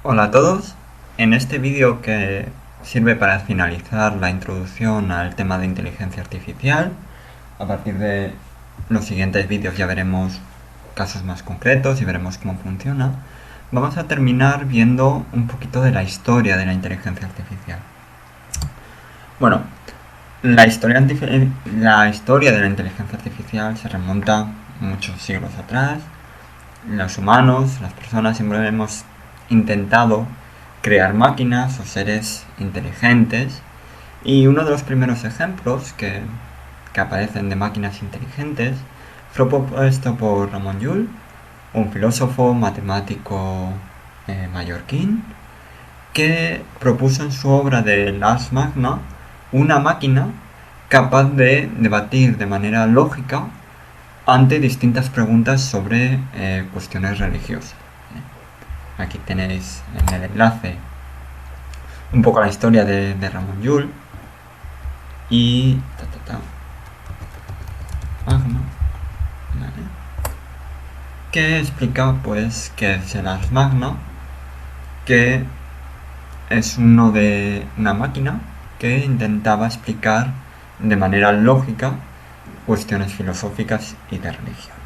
Hola a todos, en este vídeo que sirve para finalizar la introducción al tema de inteligencia artificial, a partir de los siguientes vídeos ya veremos casos más concretos y veremos cómo funciona, vamos a terminar viendo un poquito de la historia de la inteligencia artificial. Bueno, la historia de la inteligencia artificial se remonta muchos siglos atrás. Los humanos, las personas, siempre hemos intentado crear máquinas o seres inteligentes, y uno de los primeros ejemplos que aparecen de máquinas inteligentes fue propuesto por Ramon Llull, un filósofo matemático mallorquín, que propuso en su obra de L'Ars Magna una máquina capaz de debatir de manera lógica ante distintas preguntas sobre cuestiones religiosas. Aquí tenéis en el enlace un poco la historia de Ramon Llull y Magna, ¿vale? Que explica pues que es el Ars Magna, que es una máquina que intentaba explicar de manera lógica cuestiones filosóficas y de religión.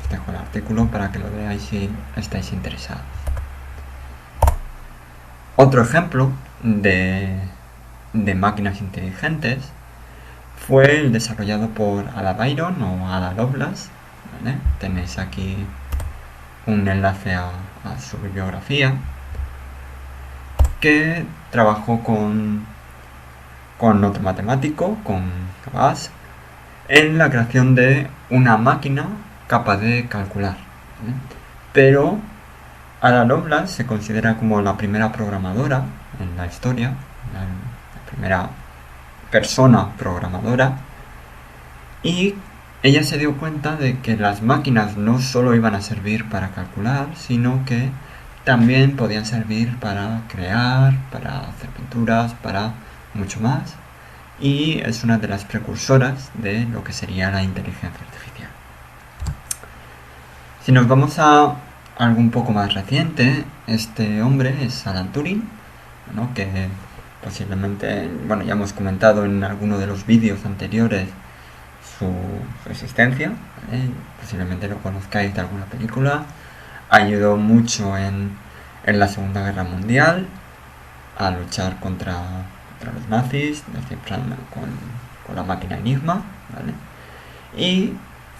Os dejo el artículo para que lo veáis si estáis interesados. Otro ejemplo de máquinas inteligentes fue el desarrollado por Ada Byron o Ada Lovelace, ¿vale? Tenéis aquí un enlace a su bibliografía, que trabajó con otro matemático, con Cabas, en la creación de una máquina capaz de calcular, ¿vale? Pero Ada Lovelace se considera como la primera programadora en la historia, la primera persona programadora, y ella se dio cuenta de que las máquinas no solo iban a servir para calcular, sino que también podían servir para crear, para hacer pinturas, para mucho más, y es una de las precursoras de lo que sería la inteligencia artificial. Si nos vamos a algo un poco más reciente, este hombre es Alan Turing, ¿no? Que posiblemente, bueno, ya hemos comentado en alguno de los vídeos anteriores su existencia, ¿vale? Posiblemente lo conozcáis de alguna película. Ayudó mucho en la Segunda Guerra Mundial a luchar contra los nazis, descifrando con la máquina Enigma, ¿vale? Y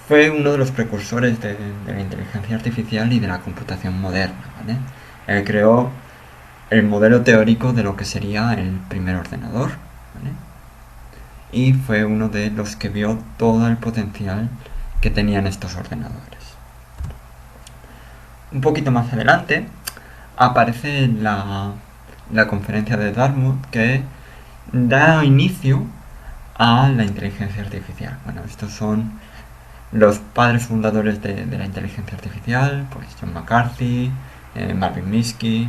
fue uno de los precursores de la inteligencia artificial y de la computación moderna, ¿vale? Él creó el modelo teórico de lo que sería el primer ordenador, ¿vale? Y fue uno de los que vio todo el potencial que tenían estos ordenadores. Un poquito más adelante aparece la conferencia de Dartmouth, que da inicio a la inteligencia artificial. Bueno, estos son los padres fundadores de la inteligencia artificial, pues John McCarthy, Marvin Minsky,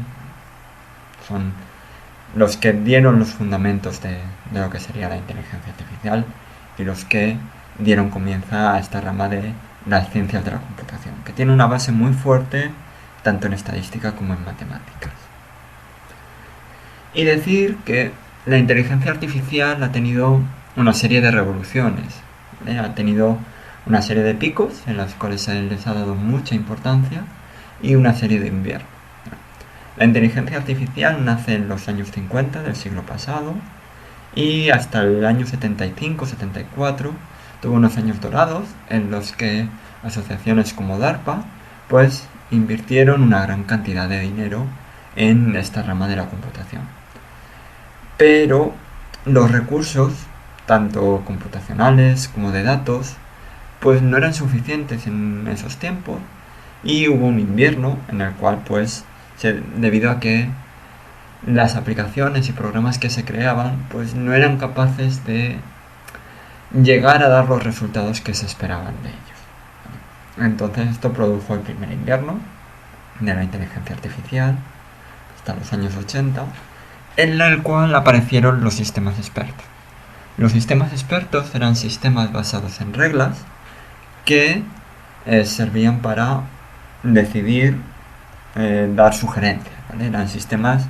son los que dieron los fundamentos de lo que sería la inteligencia artificial y los que dieron comienzo a esta rama de las ciencias de la computación, que tiene una base muy fuerte tanto en estadística como en matemáticas. Y decir que la inteligencia artificial ha tenido una serie de revoluciones, ha tenido una serie de picos en los cuales se les ha dado mucha importancia y una serie de inviernos. La inteligencia artificial nace en los años 50 del siglo pasado y hasta el año 75-74 tuvo unos años dorados en los que asociaciones como DARPA pues invirtieron una gran cantidad de dinero en esta rama de la computación. Pero los recursos, tanto computacionales como de datos, pues no eran suficientes en esos tiempos, y hubo un invierno en el cual pues debido a que las aplicaciones y programas que se creaban pues no eran capaces de llegar a dar los resultados que se esperaban de ellos. Entonces esto produjo el primer invierno de la inteligencia artificial hasta los años 80, en el cual aparecieron los sistemas expertos. Los sistemas expertos eran sistemas basados en reglas que servían para decidir, dar sugerencias, ¿vale? Eran sistemas,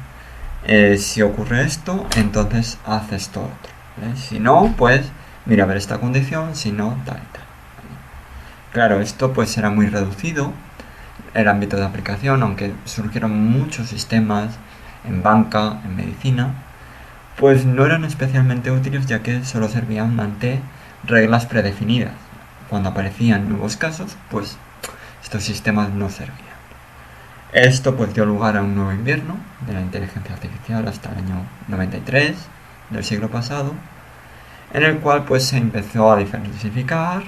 si ocurre esto, entonces haz esto otro, ¿vale? Si no, pues mira a ver esta condición, si no, tal y tal. Claro, esto pues era muy reducido el ámbito de aplicación, aunque surgieron muchos sistemas en banca, en medicina, pues no eran especialmente útiles ya que solo servían ante reglas predefinidas. Cuando aparecían nuevos casos, pues estos sistemas no servían. Esto pues dio lugar a un nuevo invierno de la inteligencia artificial hasta el año 93 del siglo pasado, en el cual pues se empezó a diversificar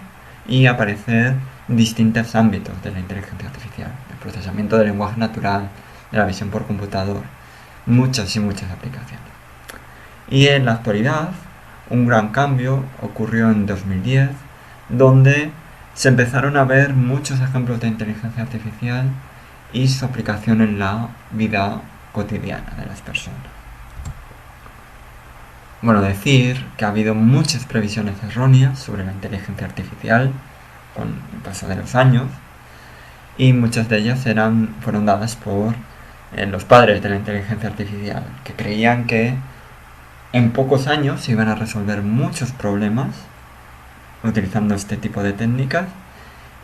y a aparecer distintos ámbitos de la inteligencia artificial, el procesamiento del lenguaje natural, de la visión por computador, muchas y muchas aplicaciones. Y en la actualidad, un gran cambio ocurrió en 2010, donde se empezaron a ver muchos ejemplos de inteligencia artificial y su aplicación en la vida cotidiana de las personas. Bueno, decir que ha habido muchas previsiones erróneas sobre la inteligencia artificial con el paso de los años, y muchas de ellas fueron dadas por los padres de la inteligencia artificial, que creían que en pocos años se iban a resolver muchos problemas utilizando este tipo de técnicas,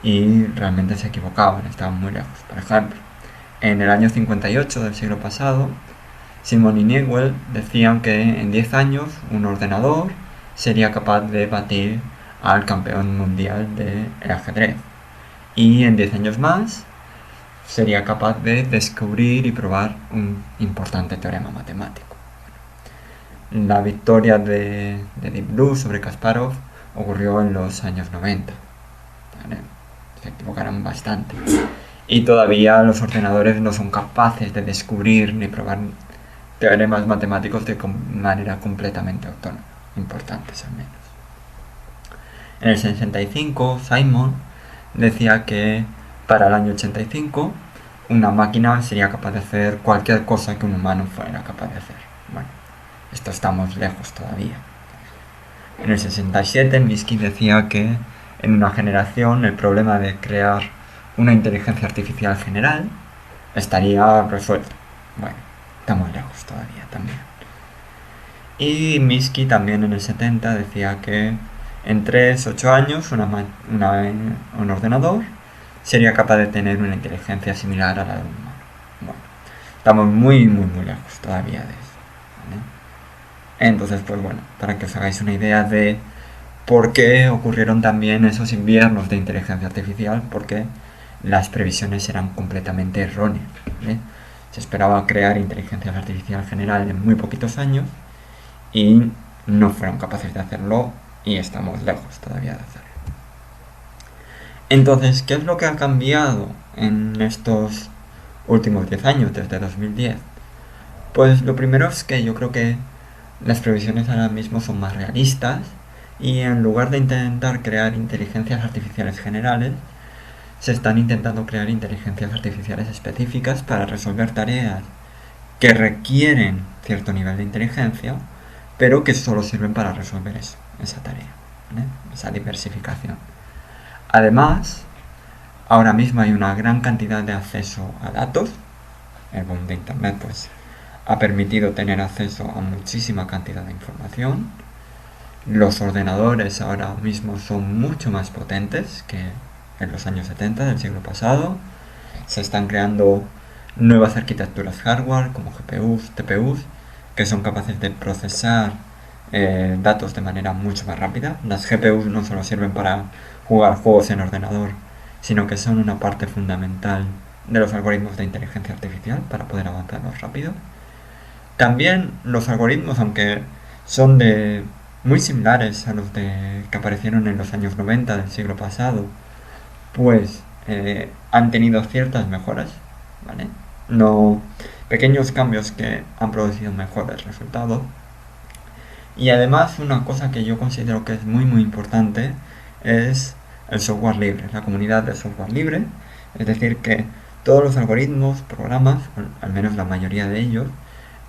y realmente se equivocaban, estaban muy lejos. Por ejemplo, en el año 58 del siglo pasado, Simon y Newell decían que en 10 años un ordenador sería capaz de batir al campeón mundial del ajedrez, y en 10 años más sería capaz de descubrir y probar un importante teorema matemático. La victoria de Deep Blue sobre Kasparov ocurrió en los años 90. ¿Vale? Se equivocaron bastante. Y todavía los ordenadores no son capaces de descubrir ni probar teoremas matemáticos de manera completamente autónoma, importantes al menos. En el 65, Simon decía que para el año 85 una máquina sería capaz de hacer cualquier cosa que un humano fuera capaz de hacer. Bueno, esto estamos lejos todavía. En el 67, Minsky decía que en una generación el problema de crear una inteligencia artificial general estaría resuelto. Bueno, estamos lejos todavía también. Y Minsky también en el 70 decía que en 3-8 años un ordenador sería capaz de tener una inteligencia similar a la de un humano. Bueno, estamos muy lejos todavía de eso, ¿vale? Entonces, pues bueno, para que os hagáis una idea de por qué ocurrieron también esos inviernos de inteligencia artificial, porque las previsiones eran completamente erróneas, ¿vale? Se esperaba crear inteligencia artificial general en muy poquitos años y no fueron capaces de hacerlo, y estamos lejos todavía de hacerlo. Entonces, ¿qué es lo que ha cambiado en estos últimos 10 años, desde 2010? Pues lo primero es que yo creo que las previsiones ahora mismo son más realistas, y en lugar de intentar crear inteligencias artificiales generales, se están intentando crear inteligencias artificiales específicas para resolver tareas que requieren cierto nivel de inteligencia, pero que solo sirven para resolver esa tarea, ¿vale? Esa diversificación. Además, ahora mismo hay una gran cantidad de acceso a datos. El boom de Internet pues ha permitido tener acceso a muchísima cantidad de información. Los ordenadores ahora mismo son mucho más potentes que en los años 70 del siglo pasado. Se están creando nuevas arquitecturas hardware como GPUs, TPUs, que son capaces de procesar datos de manera mucho más rápida. Las GPUs no solo sirven para jugar juegos en ordenador, sino que son una parte fundamental de los algoritmos de inteligencia artificial para poder avanzarlos rápido. También los algoritmos, aunque son muy similares a los que aparecieron en los años 90 del siglo pasado, pues han tenido ciertas mejoras, ¿vale? No, pequeños cambios que han producido mejores resultados. Y además, una cosa que yo considero que es muy importante es el software libre, la comunidad de software libre. Es decir, que todos los algoritmos, programas, al menos la mayoría de ellos,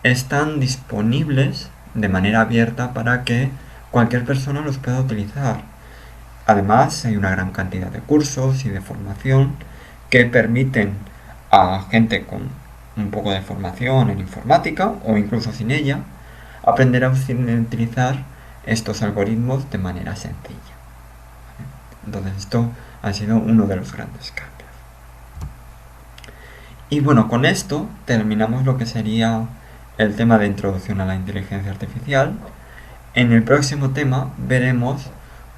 están disponibles de manera abierta para que cualquier persona los pueda utilizar. Además, hay una gran cantidad de cursos y de formación que permiten a gente con un poco de formación en informática o incluso sin ella, aprenderá a utilizar estos algoritmos de manera sencilla. Entonces esto ha sido uno de los grandes cambios. Y bueno, con esto terminamos lo que sería el tema de introducción a la inteligencia artificial. En el próximo tema veremos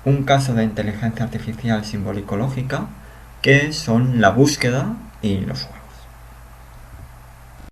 un caso de inteligencia artificial simbólico-lógica que son la búsqueda y los juegos.